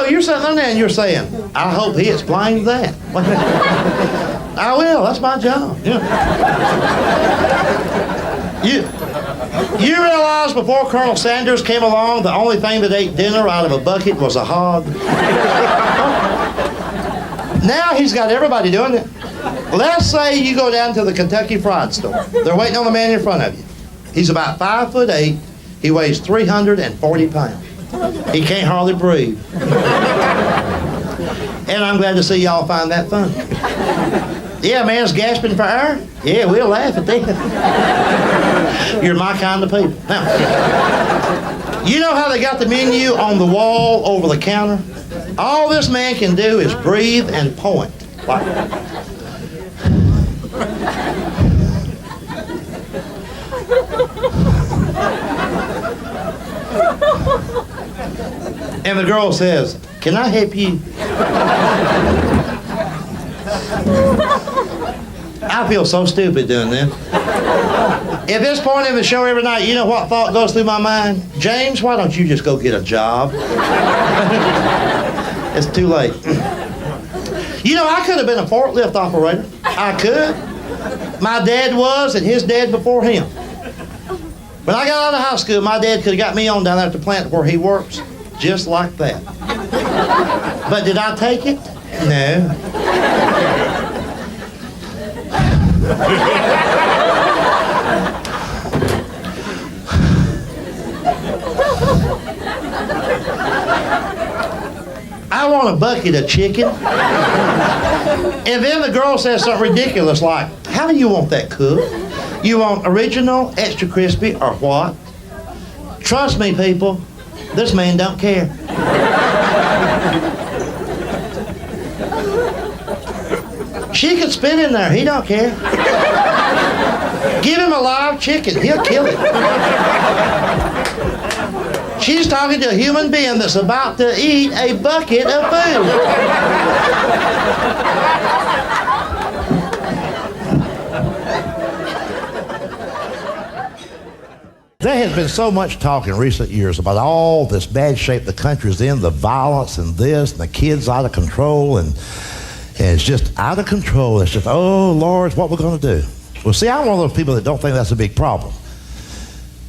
you're sitting there and you're saying, I hope he explains that. I will, that's my job. Yeah. You realize before Colonel Sanders came along, the only thing that ate dinner out of a bucket was a hog? Now he's got everybody doing it. Let's say you go down to the Kentucky Fried Store. They're waiting on the man in front of you. He's about 5'8". He weighs 340 pounds. He can't hardly breathe. And I'm glad to see y'all find that funny. Yeah, man's gasping for air. Yeah, we'll laugh at that. You're my kind of people. Now, you know how they got the menu on the wall over the counter? All this man can do is breathe and point. Like, and the girl says, can I help you? I feel so stupid doing this. At this point in the show every night, you know what thought goes through my mind? James, why don't you just go get a job? It's too late. You know, I could have been a forklift operator. I could. My dad was, and his dad before him. When I got out of high school, my dad could have got me on down there at the plant where he works, just like that. But did I take it? No. I want a bucket of chicken. And then the girl says something ridiculous like, how do you want that cooked? You want original, extra crispy, or what? Trust me, people, this man don't care. She could spit in there, he don't care. Give him a live chicken, he'll kill it. She's talking to a human being that's about to eat a bucket of food. There has been so much talk in recent years about all this bad shape the country's in, the violence and this, and the kids out of control, and it's just out of control. It's just, oh, Lord, what we're going to do. Well, see, I'm one of those people that don't think that's a big problem.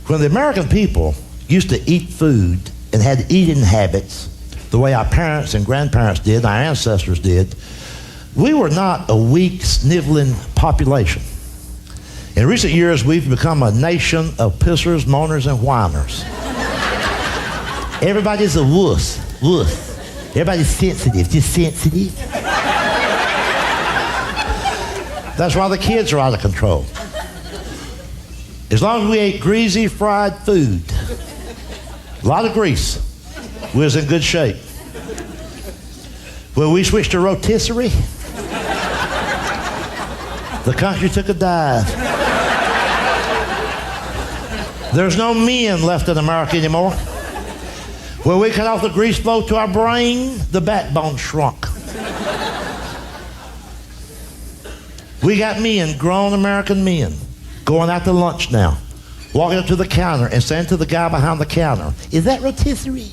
When the American people used to eat food and had eating habits the way our parents and grandparents did, our ancestors did, we were not a weak, sniveling population. In recent years, we've become a nation of pissers, moaners, and whiners. Everybody's a wuss. Everybody's sensitive, just sensitive. That's why the kids are out of control. As long as we ate greasy, fried food, a lot of grease, we was in good shape. When we switched to rotisserie, the country took a dive. There's no men left in America anymore. When we cut off the grease flow to our brain, the backbone shrunk. We got men, grown American men, going out to lunch now, walking up to the counter and saying to the guy behind the counter, is that rotisserie?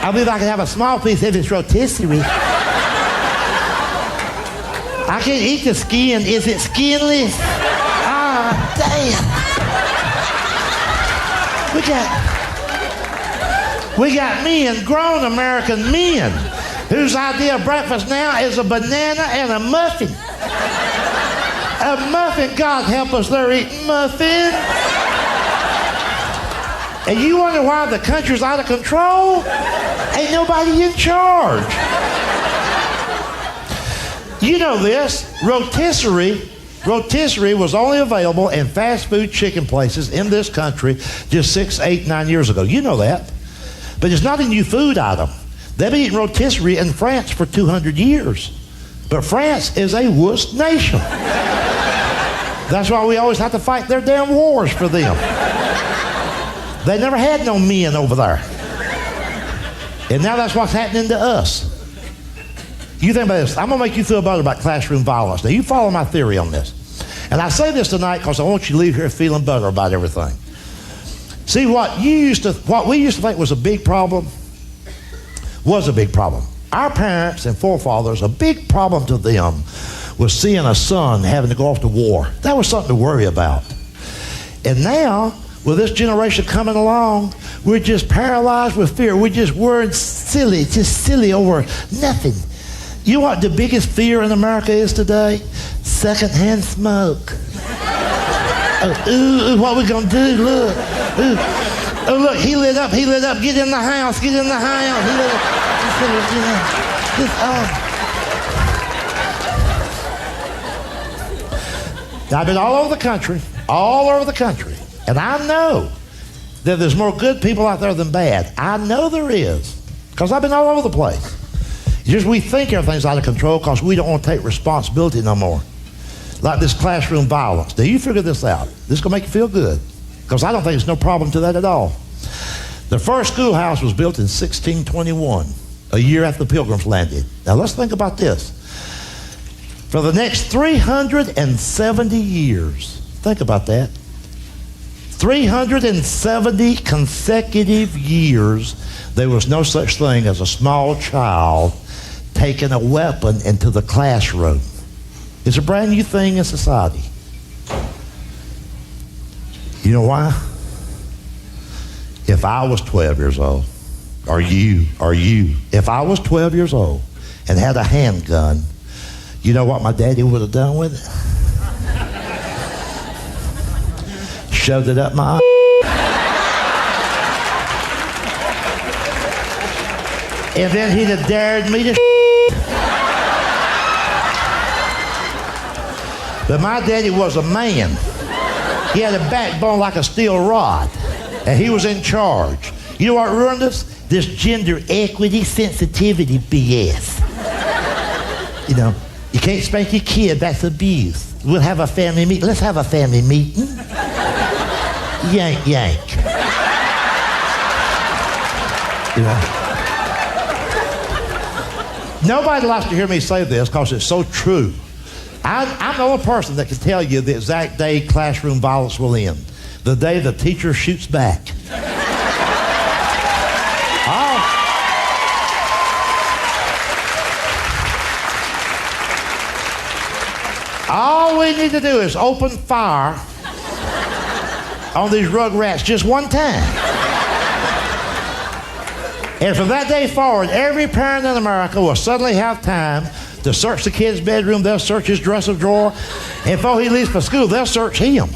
I believe I can have a small piece if it's rotisserie. I can't eat the skin. Is it skinless? Ah, damn. We got men, grown American men, whose idea of breakfast now is a banana and a muffin. A muffin, God help us, they're eating muffin. And you wonder why the country's out of control? Ain't nobody in charge. You know this, rotisserie was only available in fast food chicken places in this country just 6, 8, 9 years ago. You know that. But it's not a new food item. They've been eating rotisserie in France for 200 years. But France is a wuss nation. That's why we always have to fight their damn wars for them. They never had no men over there. And now that's what's happening to us. You think about this. I'm going to make you feel better about classroom violence. Now, you follow my theory on this. And I say this tonight because I want you to leave here feeling better about everything. See, what we used to think was a big problem was a big problem. Our parents and forefathers, a big problem to them was seeing a son having to go off to war. That was something to worry about. And now, with this generation coming along, we're just paralyzed with fear. We're just worried silly over nothing. You know what the biggest fear in America is today? Secondhand smoke. What we gonna do? Look. Oh, look, he lit up. Get in the house. He lit up. I've been all over the country, and I know that there's more good people out there than bad. I know there is, because I've been all over the place. It's just we think everything's out of control because we don't want to take responsibility no more. Like this classroom violence. Now, you figure this out. This is going to make you feel good, because I don't think there's no problem to that at all. The first schoolhouse was built in 1621, a year after the Pilgrims landed. Now, let's think about this. For the next 370 years, think about that. 370 consecutive years, there was no such thing as a small child taking a weapon into the classroom. It's a brand new thing in society. You know why? If I was 12 years old, or you, if I was 12 years old and had a handgun, you know what my daddy would have done with it? Shoved it up my and then he'd have dared me to But my daddy was a man. He had a backbone like a steel rod, and he was in charge. You know what ruined us? This gender equity sensitivity BS. You know, you can't spank your kid, that's abuse. We'll have a family meeting. Let's have a family meeting. Yank, yank. You know? Nobody likes to hear me say this because it's so true. I'm the only person that can tell you the exact day classroom violence will end. The day the teacher shoots back. All we need to do is open fire on these rugrats just one time. And from that day forward, every parent in America will suddenly have time to search the kid's bedroom. They'll search his dresser drawer. And before he leaves for school, they'll search him.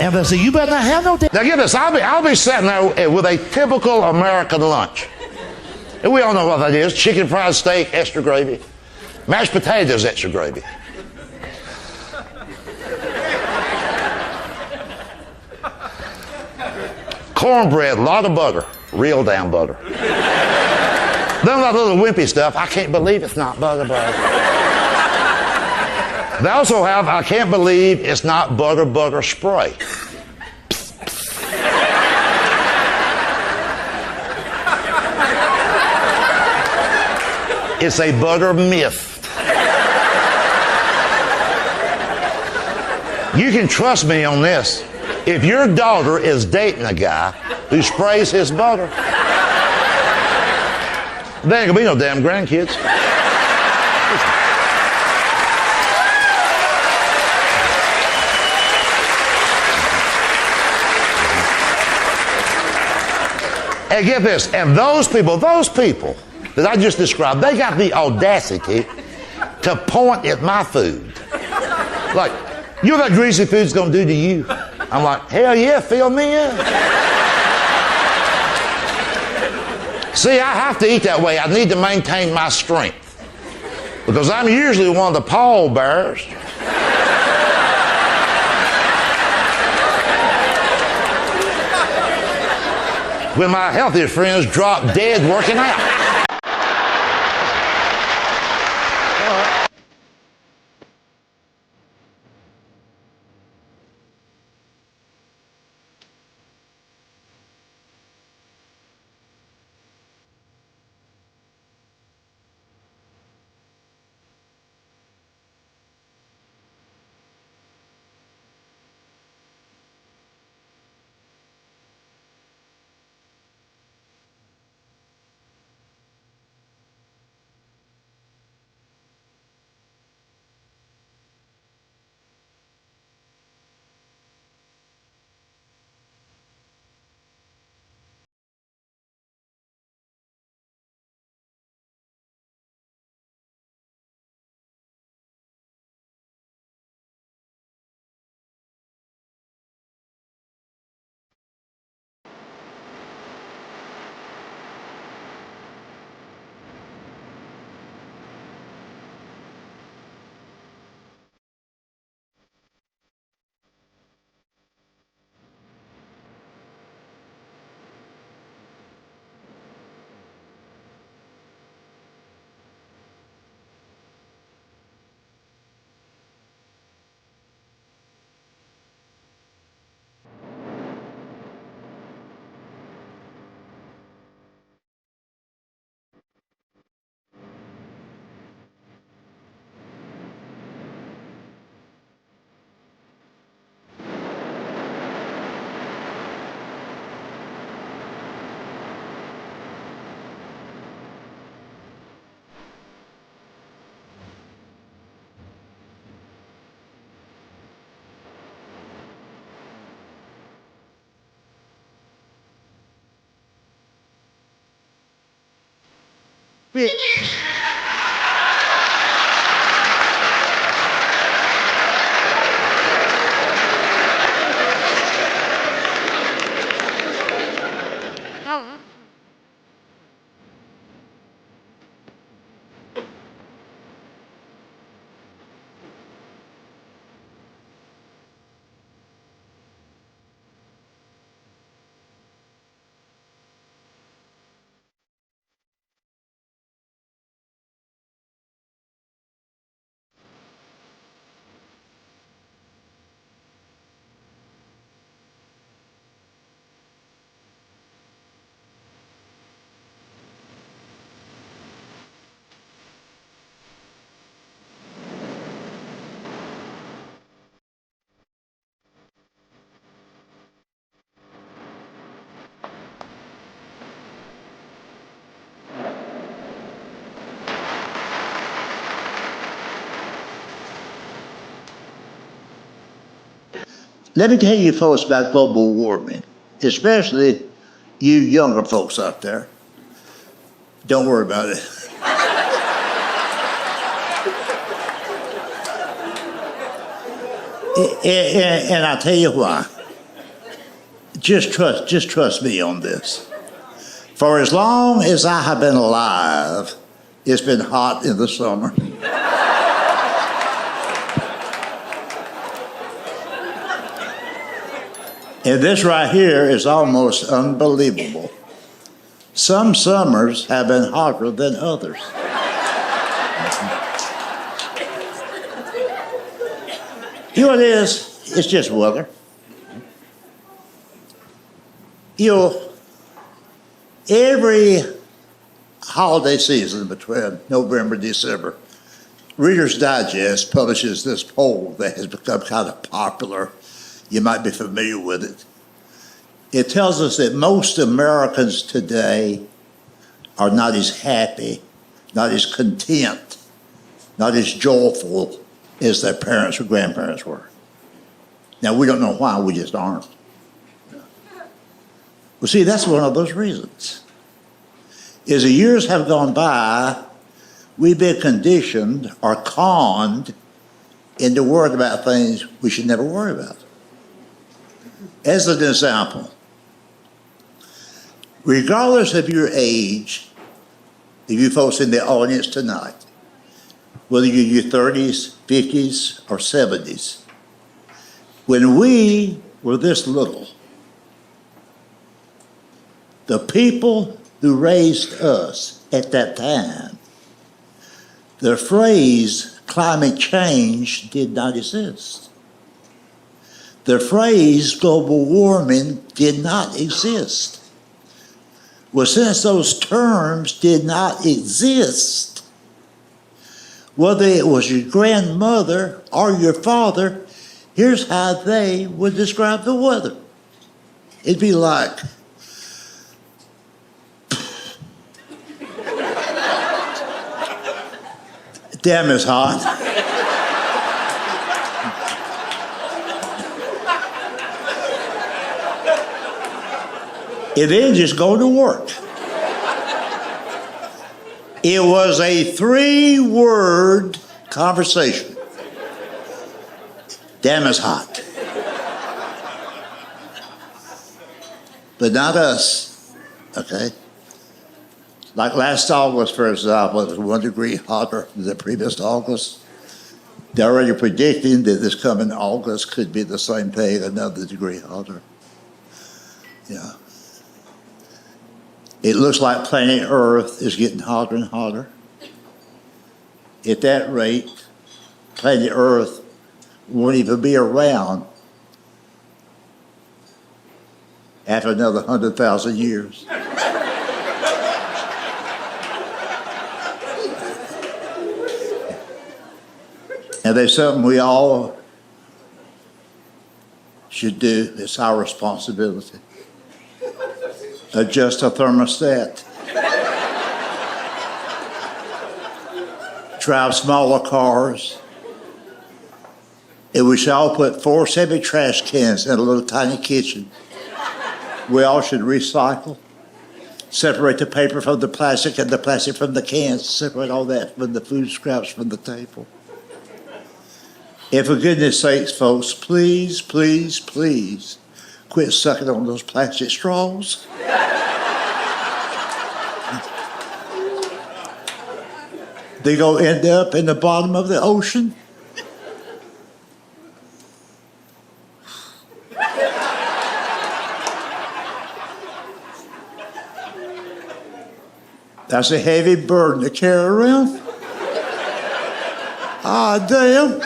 And they'll say, you better not have no... Now get this, I'll be sitting there with a typical American lunch. And we all know what that is. Chicken fried steak, extra gravy. Mashed potatoes, extra gravy. Cornbread, a lot of butter. Real damn butter. Then that little wimpy stuff, I can't believe it's not butter. They also have, I can't believe it's not butter spray. It's a butter mist. You can trust me on this. If your daughter is dating a guy who sprays his butter, there ain't gonna be no damn grandkids. And get this, and those people that I just described, they got the audacity to point at my food. Like, you know what that greasy food's gonna do to you? I'm like, hell yeah, fill me in. See, I have to eat that way. I need to maintain my strength. Because I'm usually one of the pallbearers. When my healthier friends drop dead working out. Let me tell you folks about global warming, especially you younger folks out there. Don't worry about it. And I'll tell you why. Just trust me on this. For as long as I have been alive, it's been hot in the summer. And this right here is almost unbelievable. Some summers have been hotter than others. You know what it is? It's just weather. You know, every holiday season between November and December, Reader's Digest publishes this poll that has become kind of popular. You might be familiar with it. It tells us that most Americans today are not as happy, not as content, not as joyful as their parents or grandparents were. Now, we don't know why, we just aren't. Well, see, that's one of those reasons. As the years have gone by, we've been conditioned or conned into worrying about things we should never worry about. As an example, regardless of your age, of you folks in the audience tonight, whether you're in your 30s, 50s, or 70s, when we were this little, the people who raised us at that time, the phrase climate change did not exist. The phrase global warming did not exist. Well, since those terms did not exist, whether it was your grandmother or your father, here's how they would describe the weather. It'd be like, damn, it's hot. And then just go to work. It was a 3-word conversation. Damn, it's hot. But not us, okay? Like last August, for example, it was 1 degree hotter than the previous August. They're already predicting that this coming August could be the same thing, another degree hotter. Yeah. It looks like planet Earth is getting hotter and hotter. At that rate, planet Earth won't even be around after another 100,000 years. And there's something we all should do. It's our responsibility. Adjust a thermostat. Drive smaller cars. And we should all put 4 heavy trash cans in a little tiny kitchen. We all should recycle. Separate the paper from the plastic and the plastic from the cans. Separate all that from the food scraps from the table. And for goodness sakes, folks, please, please, please quit sucking on those plastic straws. They're going to end up in the bottom of the ocean. That's a heavy burden to carry around. Ah, damn.